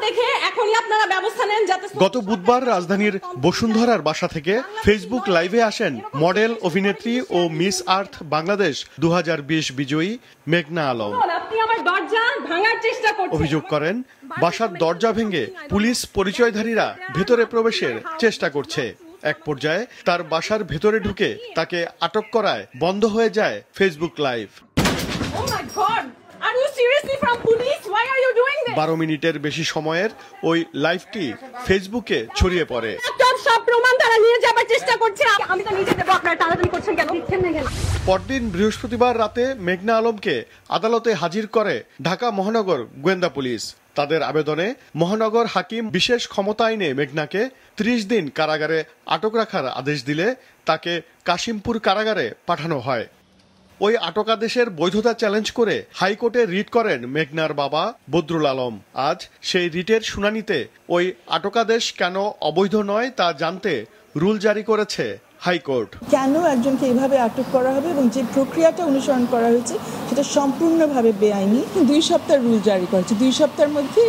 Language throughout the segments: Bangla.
দেখে এখনই আপনারা ব্যবস্থা নেন যাতে। গত বুধবার রাজধানীর বসুন্ধরার বাসা থেকে ফেসবুক লাইভে আসেন মডেল, অভিনেত্রী ও মিস আর্থ বাংলাদেশ 2020 বিজয়ী মেঘনা আলম। আপনি আমার দরজা ভাঙার চেষ্টা করছেন। অভিযোগ করেন বাসার দরজা ভেঙে পুলিশ পরিচয়ধারীরা ভেতরে প্রবেশের চেষ্টা করছে। এক পর্যায়ে তার বাসার ভেতরে ঢুকে তাকে আটক করায় বন্ধ হয়ে যায় ফেসবুক লাইভ। 12 মিনিটের বেশি সময়ের ওই লাইভটি ফেসবুকে ছড়িয়ে পড়ে। সব প্রমাণ তারা নিয়ে যাবার চেষ্টা করছে। আমি তো নিজে দেব, আপনারা টানাটানি করছেন কেন? পরদিন বৃহস্পতিবার রাতে মেঘনা আলমকে আদালতে হাজির করে ঢাকা মহানগর গোয়েন্দা পুলিশ। তাদের আবেদনে মহানগর হাকিম বিশেষ ক্ষমতা আইনে মেঘনাকে 30 দিন কারাগারে আটক রাখার আদেশ দিলে তাকে কাশিমপুর কারাগারে পাঠানো হয়। ওই আটকাদেশের বৈধতা চ্যালেঞ্জ করে হাইকোর্টে রিট করেন মেঘনার বাবা বদরুল আলম। আজ সেই রিটের শুনানিতে ওই আটকাদেশ কেন অবৈধ নয় তা জানতে রুল জারি করেছে হাইকোর্ট। কেন একজনকে এইভাবে আটক করা হবে এবং যে প্রক্রিয়াটা অনুসরণ করা হয়েছে সেটা সম্পূর্ণভাবে বেআইনি। 2 সপ্তাহ রুল জারি করেছে। 2 সপ্তাহের মধ্যে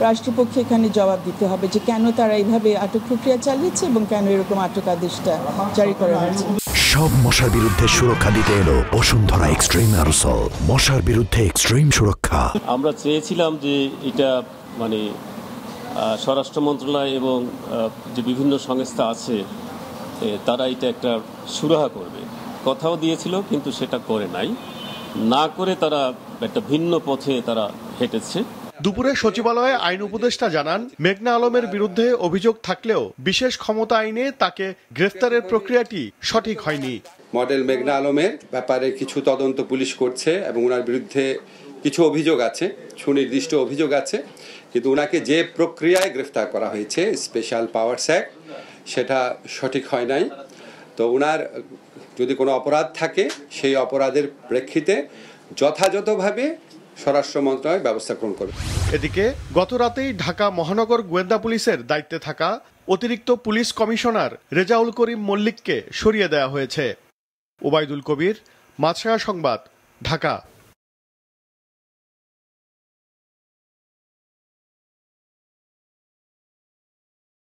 রাষ্ট্রপক্ষে এখানে জবাব দিতে হবে যে কেন তারা এইভাবে আটক প্রক্রিয়া চালিয়েছে এবং কেন এরকম আটক আদেশটা জারি করা হয়েছে। সব মশার বিরুদ্ধে সুরক্ষা দিতে এলো বসুন্ধরা এক্সট্রিম অ্যারোসল, মশার বিরুদ্ধে এক্সট্রিম সুরক্ষা। আমরা চেয়েছিলাম যে এটা মানে স্বরাষ্ট্র মন্ত্রণালয় এবং যে বিভিন্ন সংস্থা আছে তারা এটা একটা সুরাহা করবে, কথাও দিয়েছিল, কিন্তু সেটা করে নাই। না করে তারা একটা ভিন্ন পথে তারা হেঁটেছে। দুপুরে সচিবালয়ে আইন উপদেষ্টা জানান, মেঘনা আলমের বিরুদ্ধে অভিযোগ থাকলেও বিশেষ ক্ষমতা আইনে তাকে গ্রেফতারের প্রক্রিয়াটি সঠিক হয়নি। মডেল মেঘনা আলমের ব্যাপারে কিছু তদন্ত পুলিশ করছে এবং ওনার বিরুদ্ধে কিছু অভিযোগ আছে, সুনির্দিষ্ট অভিযোগ আছে, কিন্তু ওনাকে যে প্রক্রিয়ায় গ্রেফতার করা হয়েছে স্পেশাল পাওয়ারস অ্যাক্ট, সেটা সঠিক হয় নাই। তো ওনার যদি কোনো অপরাধ থাকে সেই অপরাধের প্রেক্ষিতে যথাযথভাবে স্বরাষ্ট্র মন্ত্রণালয় ব্যবস্থা গ্রহণ করবে। এদিকে গত রাতেই ঢাকা মহানগর গোয়েন্দা পুলিশের দায়িত্বে থাকা অতিরিক্ত পুলিশ কমিশনার রেজাউল করিম মল্লিককে সরিয়ে দেওয়া হয়েছে। ওবায়দুল কবির, মাছরাঙা সংবাদ, ঢাকা।